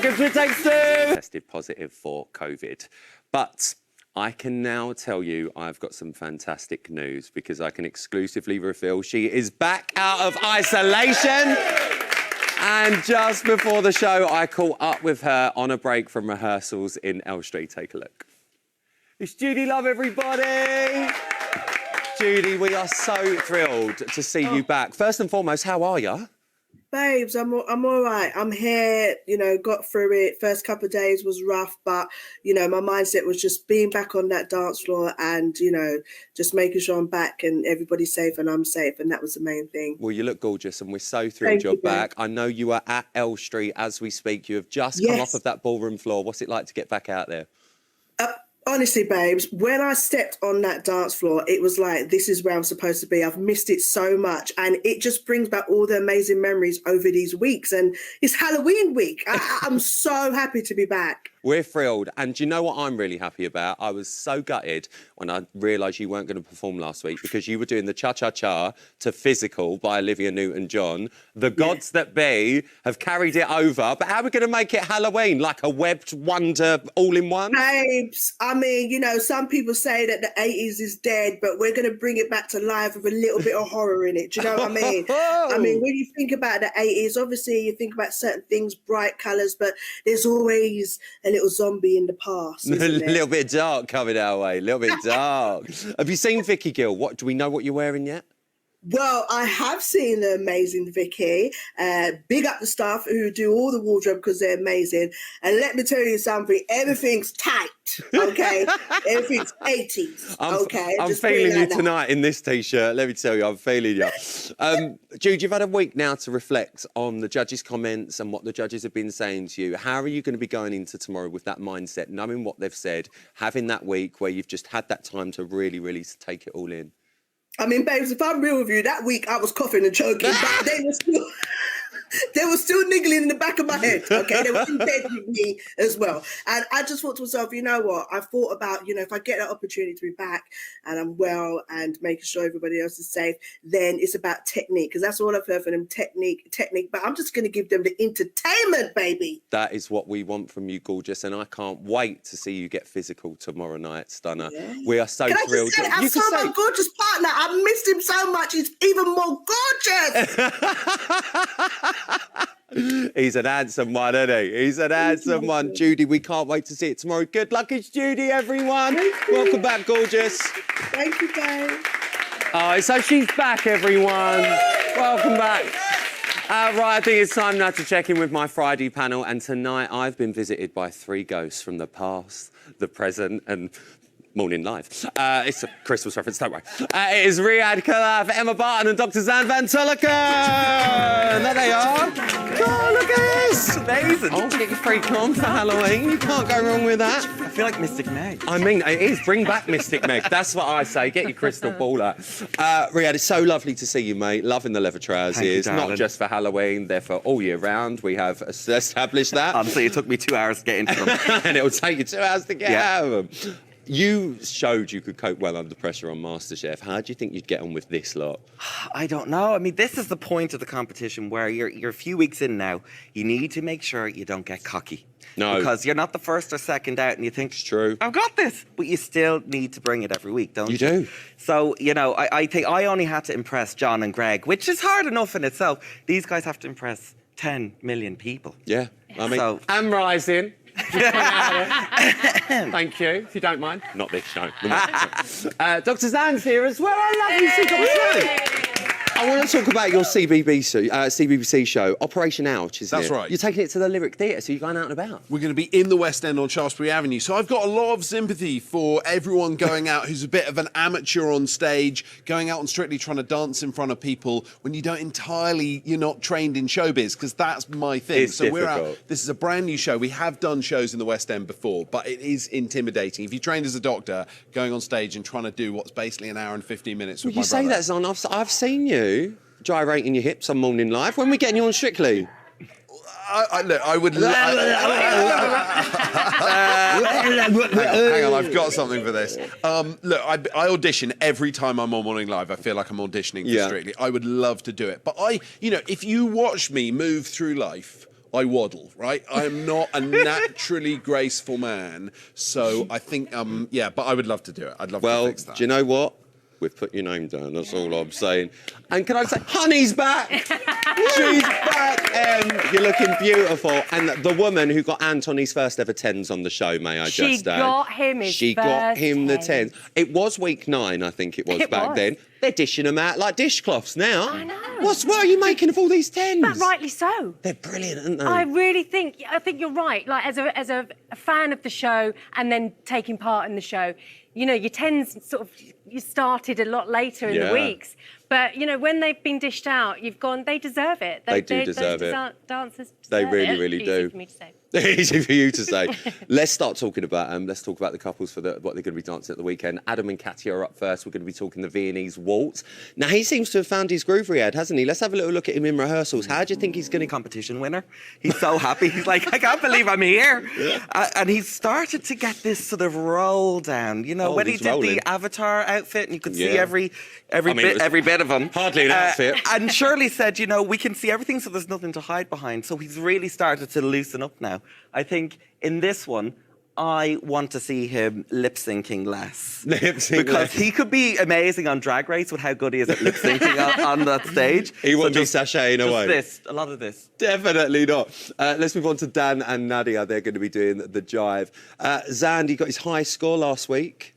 Welcome to Takes Two. Tested positive for COVID, but I can now tell you I've got some fantastic news because I can exclusively reveal she is back out of isolation. And just before the show, I caught up with her on a break from rehearsals in Elstree. Take a look. It's Judy Love, everybody. Judy, we are so thrilled to see you back. First and foremost, how are you? Babes, I'm all right. I'm here, got through it. First couple of days was rough, but, my mindset was just being back on that dance floor and, just making sure I'm back and everybody's safe and I'm safe. And that was the main thing. Well, you look gorgeous and we're so thrilled you're back. I know you are at Elstree as we speak. You have just come off of that ballroom floor. What's it like to get back out there? Honestly, babes, when I stepped on that dance floor, it was like, this is where I'm supposed to be. I've missed it so much. And it just brings back all the amazing memories over these weeks. And it's Halloween week. I'm so happy to be back. We're thrilled. And do you know what I'm really happy about? I was so gutted when I realised you weren't going to perform last week because you were doing the Cha-Cha-Cha to Physical by Olivia Newton-John. The gods that be have carried it over. But how are we going to make it Halloween? Like a webbed wonder all-in-one? Babes, I mean, some people say that the 80s is dead, but we're going to bring it back to life with a little bit of horror in it. Do you know what I mean? I mean, when you think about the 80s, obviously you think about certain things, bright colours, but there's always a little zombie in the past. A little bit dark coming our way, a little bit dark. Have you seen Vicky Gill? Do we know what you're wearing yet? Well, I have seen the amazing Vicky. Big up the staff who do all the wardrobe because they're amazing. And let me tell you something, everything's tight, okay? Everything's 80s, okay? I'm feeling you tonight in this T-shirt. Let me tell you, I'm feeling you. Jude, you've had a week now to reflect on the judges' comments and what the judges have been saying to you. How are you going to be going into tomorrow with that mindset, knowing what they've said, having that week where you've just had that time to really, really take it all in? I mean, babes, if I'm real with you, that week I was coughing and choking, but they were still niggling in the back of my head, okay? They were in bed with me as well. And I just thought to myself, you know what? I thought about, if I get that opportunity to be back and I'm well and making sure everybody else is safe, then it's about technique, because that's all I've heard from them, technique. But I'm just going to give them the entertainment, baby. That is what we want from you, gorgeous, and I can't wait to see you get physical tomorrow night, Stunner. Yeah. We are so thrilled. I saw my gorgeous partner. I missed him so much. He's even more gorgeous. He's an handsome one, isn't he? He's an handsome one. Judy, we can't wait to see it tomorrow. Good luck, it's Judy, everyone. Welcome back, gorgeous. Thank you, babe. Oh, so she's back, everyone. Welcome back. Right, I think it's time now to check in with my Friday panel. And tonight I've been visited by 3 ghosts from the past, the present, and Morning Live. It's a Christmas reference, don't worry. It is Riyadh Khalaf, Emma Barton and Dr. Xand Van Tulleken. There they are. Oh, look at this. Amazing. Oh, get your freak on for Halloween. You can't go wrong with that. I feel like Mystic Meg. I mean, it is. Bring back Mystic Meg. That's what I say. Get your crystal ball out. Riyadh, it's so lovely to see you, mate. Loving the leather trousers. Not just for Halloween, they're for all year round. We have established that. Honestly, it took me 2 hours to get into them. And it'll take you 2 hours to get out of them. You showed you could cope well under pressure on MasterChef. How do you think you'd get on with this lot? I don't know. I mean, this is the point of the competition where you're a few weeks in now. You need to make sure you don't get cocky. No. Because you're not the first or second out and you think, it's true. I've got this. But you still need to bring it every week, don't you? You do. So, I think I only had to impress John and Greg, which is hard enough in itself. These guys have to impress 10 million people. Yeah. I mean, I'm rising. Thank you, if you don't mind. Not this show. Dr. Xand's here as well. I love you, Dr. Xand. I want to talk about your CBBC show, Operation Ouch, isn't it? That's right. You're taking it to the Lyric Theatre, so you're going out and about. We're going to be in the West End on Shaftesbury Avenue. So I've got a lot of sympathy for everyone going out who's a bit of an amateur on stage, going out and strictly trying to dance in front of people when you're not trained in showbiz, because that's my thing. It's difficult. We're out. This is a brand new show. We have done shows in the West End before, but it is intimidating. If you trained as a doctor, going on stage and trying to do what's basically an hour and 15 minutes with my brother. You say that, Zon. I've seen you gyrating your hips on Morning Live. When are we getting you on Strictly? Look, I would... hang on, I've got something for this. Look, I audition every time I'm on Morning Live. I feel like I'm auditioning for Strictly. I would love to do it. But if you watch me move through life I waddle, right? I'm not a naturally graceful man. So I think, yeah, but I would love to do it. I'd love to fix that. Do you know what? We've put your name down, that's all I'm saying. And can I say, Honey's back! She's back, you're looking beautiful. And the woman who got Antony's first ever tens on the show, may I just add. She got him his She got him the tens. tens. It was week 9, I think it was back then. They're dishing them out like dishcloths now. I know. What are you making of all these tens? But rightly so. They're brilliant, aren't they? I really think you're right. Like as a fan of the show and then taking part in the show, you know, your tens sort of you started a lot later in the weeks. But you know, when they've been dished out, you've gone. They deserve it. They do deserve it. Dancers deserve They really, it. really Easy do. for me to say. Easy for you to say. Let's talk about the couples for what they're going to be dancing at the weekend. Adam and Katia are up first. We're going to be talking the Viennese waltz. Now he seems to have found his groove, Riyadh, hasn't he? Let's have a little look at him in rehearsals. How do you think he's going to Competition winner. He's so happy. He's like, I can't believe I'm here. And he's started to get this sort of roll down. You know, when he did the Avatar outfit, and you could see every bit of him. Hardly an outfit. And Shirley said, you know, we can see everything, so there's nothing to hide behind. So he's really started to loosen up now. I think in this one, I want to see him lip-syncing less. Because he could be amazing on Drag Race with how good he is at lip-syncing on that stage. He won't be sashaying away. A lot of this. Definitely not. Let's move on to Dan and Nadia. They're going to be doing the jive. Xand, he got his high score last week.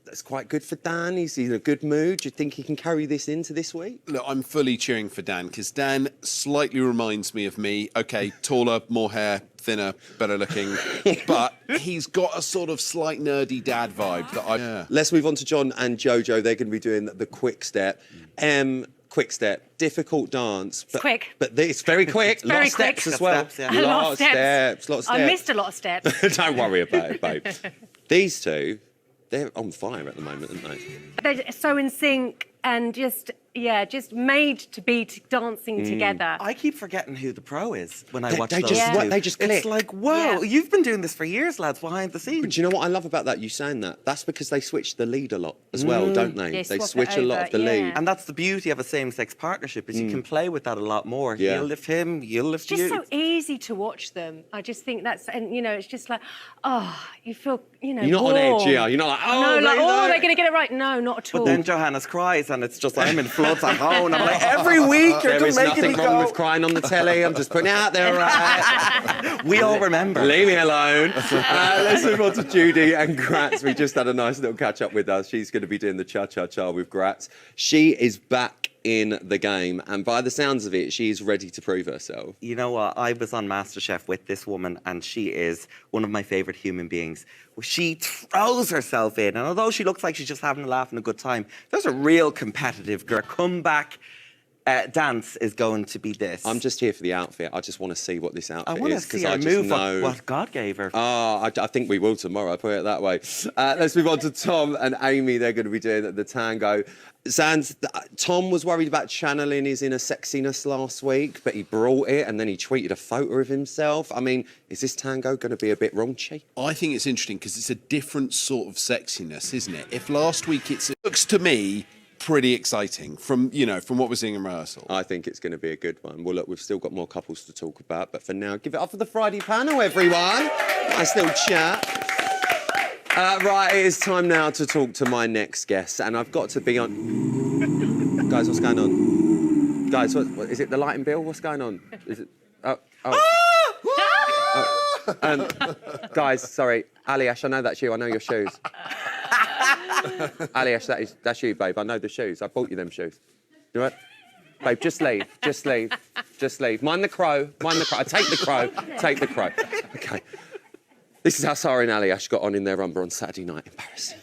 That's quite good for Dan. He's in a good mood. Do you think he can carry this into this week? Look, I'm fully cheering for Dan because Dan slightly reminds me of me. Okay, taller, more hair, thinner, better looking, but he's got a sort of slight nerdy dad vibe that I... Yeah. Let's move on to John and Jojo. They're going to be doing the quick step. Quick step, difficult dance. But, quick. But it's very quick. It's very lot of steps quick. as well. Steps, yeah. A lot of steps. I I missed a lot of steps. Don't worry about it, babe. These two, they're on fire at the moment, aren't they? They're so in sync and just made to be dancing together. I keep forgetting who the pro is when I watch they those just- two. they just click. It's like, whoa, you've been doing this for years, lads, behind the scenes. But do you know what I love about that, you saying that? That's because they switch the lead a lot as well, don't they? They They swap switch it a lot over, of the yeah. lead. And that's the beauty of a same-sex partnership, is you can play with that a lot more. Yeah. He'll lift him, you'll lift It's just you. so easy to watch them. I just think that's, and you know, it's just like, you feel, You're not on edge, yeah. You're not like, No, like, really? are they going to get it right? No, not at all. But then Johannes cries, and it's just, I'm in floods at home. I'm like, every week you're There is just making nothing me wrong go. with crying on the telly. I'm just putting it out there, right? We all remember. Leave me alone. Let's move on to Judy and Gratz. We just had a nice little catch up with us. She's going to be doing the cha-cha-cha with Gratz. She is back in the game, and by the sounds of it, she is ready to prove herself. You know what? I was on MasterChef with this woman, and she is one of my favourite human beings. She throws herself in, and although she looks like she's just having a laugh and a good time, there's a real competitive girl. Comeback dance is going to be this. I'm just here for the outfit. I just want to see what this outfit I want to is. see her move what God gave her. I think we will tomorrow, put it that way. Let's move on to Tom and Amy. They're going to be doing the tango. Tom was worried about channeling his inner sexiness last week, but he brought it, and then he tweeted a photo of himself. I mean, is this tango going to be a bit raunchy? I think it's interesting because it's a different sort of sexiness, isn't it? If last week it looks to me pretty exciting from what we're seeing in rehearsal. I think it's going to be a good one. Well, look, we've still got more couples to talk about, but for now, give it up for the Friday panel, everyone. Nice little chat. Right, it is time now to talk to my next guest, and I've got to be on... Guys, what's going on? Guys, what is it the lighting bill? What's going on? Is it... Guys, sorry. Aljaz, I know that's you. I know your shoes. Aljaz, that's you, babe. I know the shoes. I bought you them shoes. You know what? Babe, just leave. Just leave. Just leave. Mind the crow. Mind the crow. Take the crow. Take the crow. Okay. This is how Sara and Aljaz got on in their rumba on Saturday night in Paris.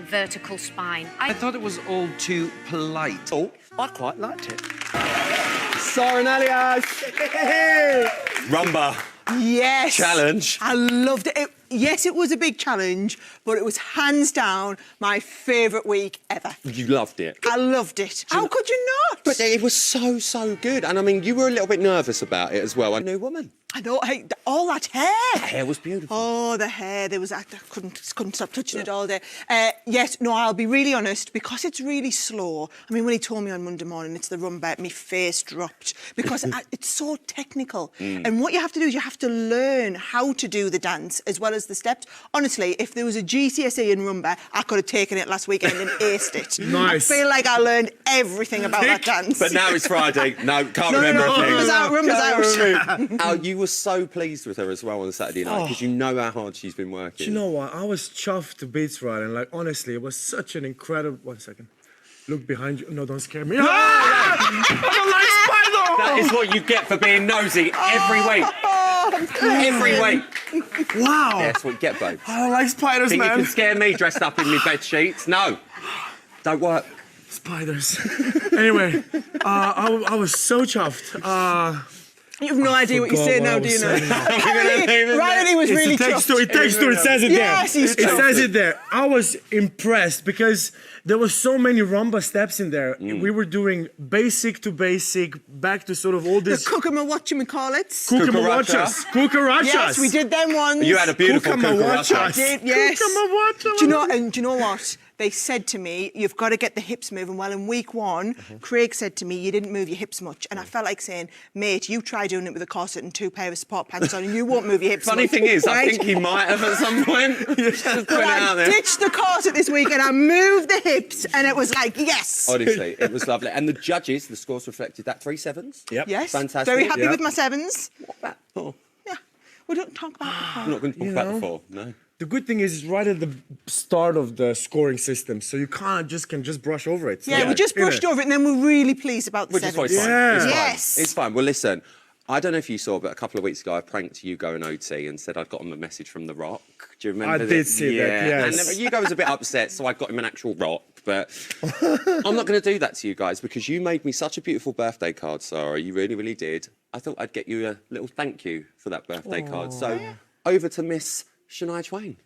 Vertical spine. I thought it was all too polite. Oh, I quite liked it. Sara and Aljaz! Rumba. Yes. Challenge. I loved it. Yes, it was a big challenge, but it was hands down my favourite week ever. You loved it. I loved it. How could you not? But it was so good. And I mean, you were a little bit nervous about it as well. A new woman. I know, all that hair. Hair was beautiful. Oh, the hair. There was, I couldn't stop touching it all day. Yes, no, I'll be really honest, because it's really slow. I mean, when he told me on Monday morning it's the rumba, my face dropped because it's so technical. And what you have to do is you have to learn how to do the dance as well as the steps. Honestly, if there was a GCSE in rumba, I could have taken it last weekend and aced it. Nice. I feel like I learned everything about that dance. But now it's Friday. No, can't remember a thing. Rumba's out. Al, you were so pleased with her as well on Saturday night because you know how hard she's been working. Do you know what? I was chuffed to bits, Rylan. Like, honestly, it was such an incredible... 1 second. Look behind you. No, don't scare me. Ah! I don't like Spider! That is what you get for being nosy every week. Every week. Wow. That's what you get, babe. I don't like spiders, Think you man. can scare me dressed up in my bed sheets? No. Don't work. Spiders. Anyway, I was so chuffed. You have no idea what you're saying now, do you know? Rylan, he was It really takes chuffed. two. It takes two. It says it there. Yes, he's It chuffed. says it there. I was impressed because there were so many rumba steps in there. We were doing basic to basic, back to sort of all The this. cucumawatchamacallits. Cucarachas. Cucarachas. Yes, we did them ones. You had a beautiful Cucarachas. cucaracha. Yes. Cucumawatcha. Do you know what? They said to me, you've got to get the hips moving. Well, in week one, Craig said to me, you didn't move your hips much. And I felt like saying, mate, you try doing it with a corset and 2 pair of sport pants on and you won't move your hips Funny much. thing is, I Right? think he might have at some point. Just put it So out I there. ditched the corset this week and I moved the hips and it was like, yes. Honestly, it was lovely. And the judges, the scores reflected that 3 sevens. Yep. Yes. Fantastic. Very happy Yep. with my sevens. What about four? Yeah. We don't talk about I'm not going to talk about the four. No. The good thing is it's right at the start of the scoring system, so you can just brush over it. Yeah, we just brushed over it and then we're really pleased about the Which is sevens. fine. Yeah. It's fine. Yes. It's fine. Well, listen, I don't know if you saw, but a couple of weeks ago I pranked Hugo and OT and said I'd got him a message from The Rock. Do you remember I that? did see that, yes. And Hugo was a bit upset, so I got him an actual rock. But I'm not going to do that to you guys because you made me such a beautiful birthday card, Sara. You really, really did. I thought I'd get you a little thank you for that birthday card. So over to Miss Shania Twain.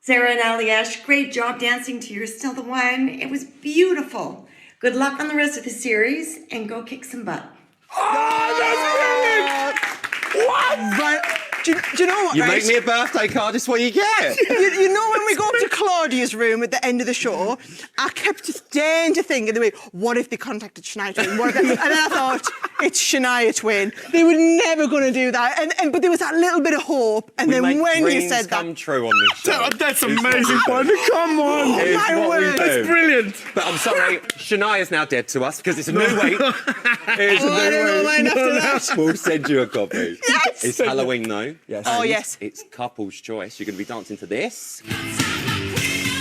Sarah and Aljaz, great job dancing to You're Still the One. It was beautiful. Good luck on the rest of the series and go kick some butt. Right. Do you know what? You right? make me a birthday card, it's what you get. You know when we go up to Claudia's room at the end of the show, I kept staying to think in the way, what if they contacted Shania Twain? What if and then I thought, it's Shania Twain. They were never going to do that. But there was that little bit of hope. And then Make when you dreams said come that, true on this show. That's amazing, partner. Come on. It's my what we word. do. That's brilliant. But I'm sorry, Shania's now dead to us because it's a new week. It's a I new don't know week. mine after that. We'll send you a copy. Yes. It's Halloween though. Yes. Oh, And yes. It's couple's choice. You're going to be dancing to this.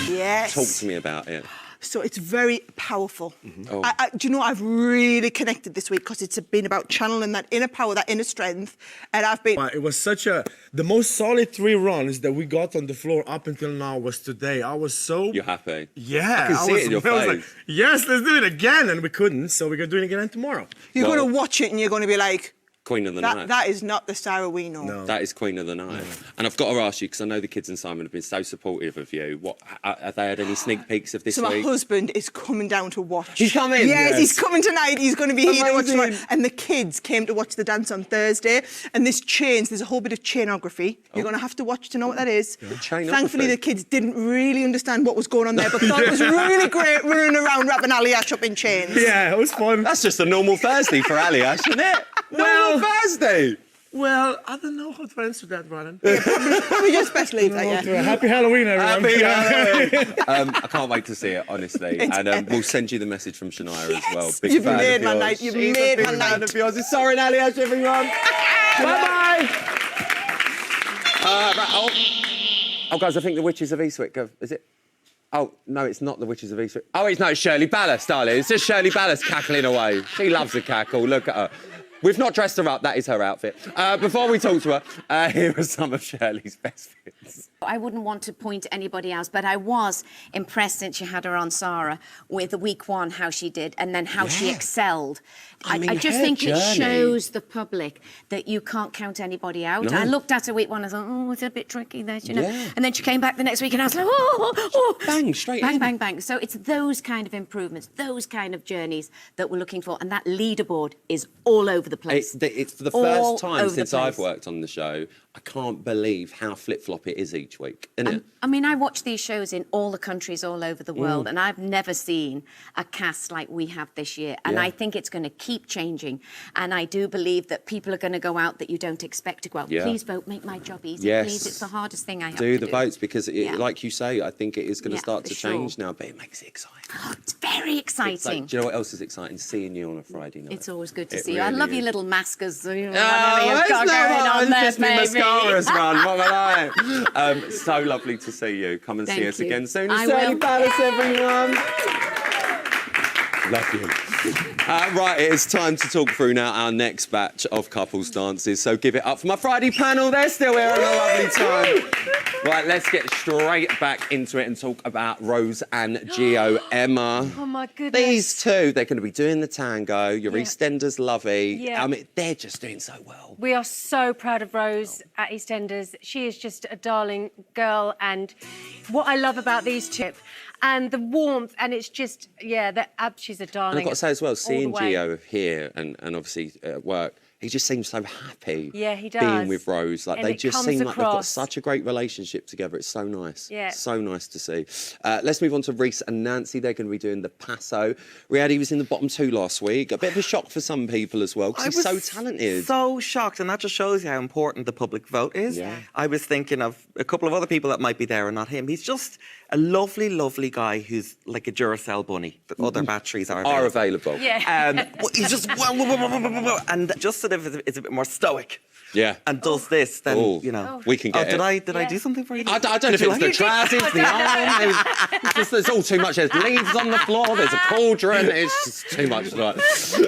Yes. Talk to me about it. So it's very powerful. Oh. Do you know, I've really connected this week because it's been about channeling that inner power, that inner strength. And I've been... It was the most solid 3 runs that we got on the floor up until now was today. I was so... You're happy. Yeah. I can see it in your was like, face. yes, let's do it again. And we couldn't, so we're going to do it again tomorrow. You're Well- going to watch it and you're going to be like, Queen of the night. that is not the Sara we know. No. That is Queen of the Night. And I've got to ask you, because I know the kids and Simon have been so supportive of you. Have they had any sneak peeks of this So my week? husband is coming down to watch. He's coming? Yes, Yes. he's coming tonight. He's going to be here to watch Amazing. tomorrow. And the kids came to watch the dance on Thursday. And there's a whole bit of chainography. You're going to have to watch to know what that is. Chainography. Thankfully, the kids didn't really understand what was going on there, but thought it was really great running around wrapping Aljaz up in chains. Yeah, it was fun. That's just a normal Thursday for Aljaz, isn't it? Well- Normal Thursday. Well, I don't know how to answer that, Rylan. Probably just best leave that, yeah. Happy Halloween, everyone. Happy Halloween. I can't wait to see it, honestly. And we'll send you the message from Shania as well. Big You've fan made of my yours. night. You've She's a made big my fan night. of yours. It's Sara and Aljaz, everyone. Bye-bye. Oh, guys, I think the Witches of Eastwick is it? Oh, no, it's not the Witches of Eastwick. Oh, it's Shirley Ballas, darling. It's just Shirley Ballas cackling away. She loves a cackle. Look at her. We've not dressed her up. That is her outfit. Before we talk to her, here are some of Shirley's best bits. I wouldn't want to point at anybody else, but I was impressed since you had her on, Sara, with the week one, how she did, and then how she excelled. I mean, I just her think it journey- shows the public that you can't count anybody out. No. I looked at her week one, I thought, oh, it's a bit tricky there, you know. Yeah. And then she came back the next week and I was like, oh. Bang, straight bang, in. bang, bang. So it's those kind of improvements, those kind of journeys that we're looking for. And that leaderboard is all over the place. It's for the All first time over the since I've place. worked on the show. I can't believe how flip-flop it is each week, isn't it? I mean, I watch these shows in all the countries all over the Mm. world, and I've never seen a cast like we have this year. And Yeah. I think it's going to keep changing. And I do believe that people are going to go out that you don't expect to go out. Yeah. Please vote, make my job easy. Yes. Please, it's the hardest thing I have Do to the do. votes because, Yeah. like you say, I think it is going to Yeah, start for to sure. change now, but it makes it exciting. Oh, it's very exciting. Do you know what else is exciting? Seeing you on a Friday night. It's always good to It see you. I really love your is. little maskers. You know, Oh, whatever you've it's got not going hard, on there, just my baby. mascara's run. What am I? So lovely to see you. Come and see Thank us you. again soon. I Shirley will. Ballas, everyone. Love you. Right, it is time to talk through now our next batch of couples dances. So give it up for my Friday panel. They're still here having a lovely time. Right, let's get straight back into it and talk about Rose and Gio. Emma. Oh, my goodness. These two, they're going to be doing the tango. Your Yeah. EastEnders lovey. Yeah. I mean, they're just doing so well. We are so proud of Rose at EastEnders. She is just a darling girl, and what I love about these two, and the warmth, and it's just, yeah, she's a darling. And I've got to say as well, all seeing the way. Gio here and obviously at work, he just seems so happy. Yeah, he Being does. with Rose, like And they it just comes seem like they've got across. such a great relationship together. It's so nice. Yeah. So nice to see. Let's move on to Reese and Nancy. They're going to be doing the Paso. Riyadh was in the bottom two last week. A bit of a shock for some people as well because he's so talented. So shocked, and that just shows you how important the public vote is. Yeah. I was thinking of a couple of other people that might be there and not him. He's just a lovely, lovely guy who's like a Duracell bunny. The other batteries are available. Yeah. He's just and just sort of is a bit more stoic. Yeah. And does this, then Oh, you know. we can get did it. I do something for you? I don't know if it's the trousers, the arm. There's all too much. There's leaves on the floor. There's a cauldron. It's just too much tonight.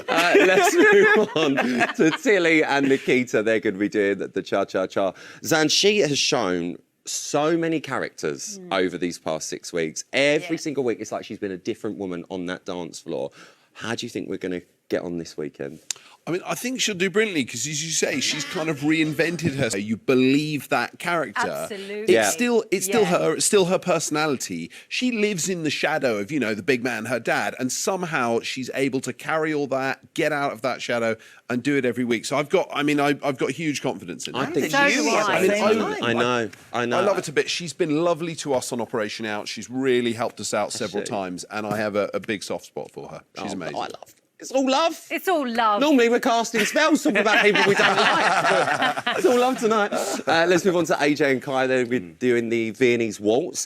Let's move on to Tilly and Nikita. They're going to be doing the cha-cha-cha. Xand, she has shown so many characters over these past 6 weeks. Every single week, it's like she's been a different woman on that dance floor. How do you think we're going to get on this weekend? I mean, I think she'll do brilliantly because, as you say, she's kind of reinvented her. You believe that character. Absolutely. Yeah. It's still her personality. She lives in the shadow of, the big man, her dad, and somehow she's able to carry all that, get out of that shadow, and do it every week. So I've got huge confidence in her. I think So she's do I. I know. I love her to bits. She's been lovely to us on Operation Out. She's really helped us out several she? times, and I have a big soft spot for her. She's amazing. I love. It's all love. It's all love. Normally we're casting spells talking about people we don't like. But it's all love tonight. Let's move on to AJ and Kai. They'll be doing the Viennese waltz.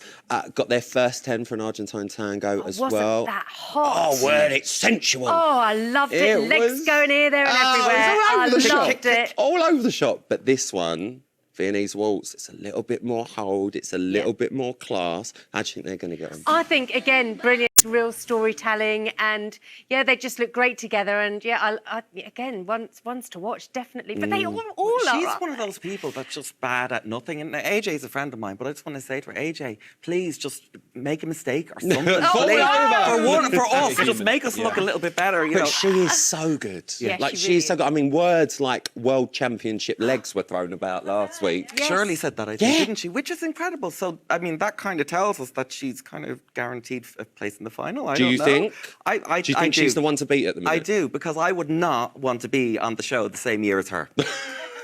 Got their first 10 for an Argentine tango as Wasn't well. that hot? Oh, word, it's sensual. Oh, I loved it. It Legs was- going here, there, and everywhere. It's all over the I shop. loved it. All over the shop. But this one, Viennese waltz, it's a little bit more hold. It's a little bit more class. How do you think they're going to get on? I think, again, brilliant, real storytelling, and yeah, they just look great together. And yeah, I again, one's to watch, definitely. But they all are. She's one of those people that's just bad at nothing. And AJ's a friend of mine, but I just want to say to her, AJ, please just make a mistake or something. For us, just make us look a little bit better. But she is so good. Yeah, Like, she she's so really good. I mean, words like world championship legs were thrown about last week. Yes. Shirley said that, I think, didn't she? Which is incredible. So, I mean, that kind of tells us that she's kind of guaranteed a place in the final. I Do don't you know. think? I Do you think she's the one to beat at the minute? I do, because I would not want to be on the show the same year as her.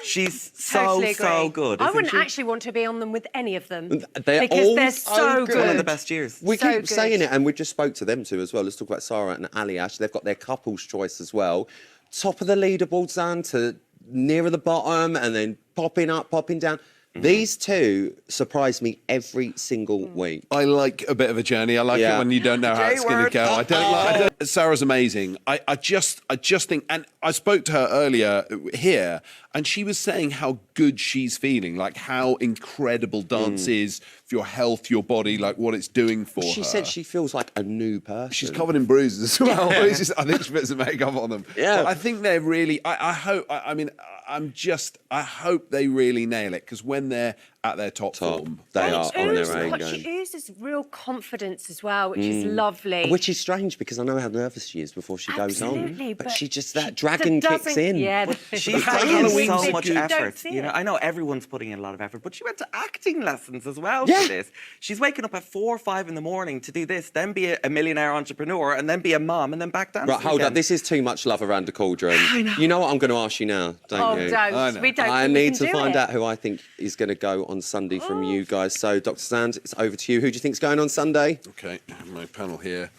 She's Totally so agree. good. I isn't wouldn't she? actually want to be on them with any of them. They're because all they're so so good. good. One of the best years. We So keep good. saying it, and we just spoke to them too as well. Let's talk about Sara and Aljaz. They've got their couples choice as well. Top of the leaderboard, Xand, to nearer the bottom, and then popping up, popping down. These two surprise me every single week. I like a bit of a journey. I like it when you don't know how it's going to go. I don't. Sarah's amazing. I just think, and I spoke to her earlier here, and she was saying how good she's feeling, like how incredible dance is for your health, your body, like what it's doing for her. She said she feels like a new person. She's covered in bruises as well. I think she puts some makeup on them. Yeah. But I think they're really. I hope. I hope they really nail it, because when they're at their top form. They are on Oozes, their A but she game. oozes real confidence as well, which is lovely. Which is strange because I know how nervous she is before she goes on. Absolutely, But but she just, she that dragon kicks doesn't- in. Yeah, She's the putting in Halloween so bit, much you don't effort. see You know, it. I know everyone's putting in a lot of effort, but she went to acting lessons as well Yeah. for this. She's waking up at 4 or 5 in the morning to do this, then be a millionaire entrepreneur, and then be a mom, and then back dancing Right, hold again. up. This is too much love around the cauldron. I know. You know what I'm going to ask you now, don't Oh, you? don't. We don't. I think we need can to do find it. out who I think is going to go on Sunday from you guys. So, Dr. Xand, it's over to you. Who do you think's going on Sunday? Okay, my panel here.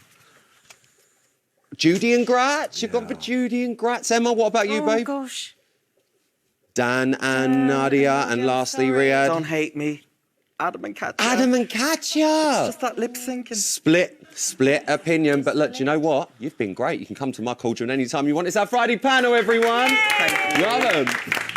Judy and Gratz. You've gone for Judy and Gratz. Emma, what about you, Oh, babe? gosh. Dan and Nadia, and lastly, sorry. Riyadh. Don't hate me. Adam and Katya. Adam and Katya. Just that lip syncing. Split opinion. But look, do you know what? You've been great. You can come to my cauldron anytime you want. It's our Friday panel, everyone. Thank you. Love 'em.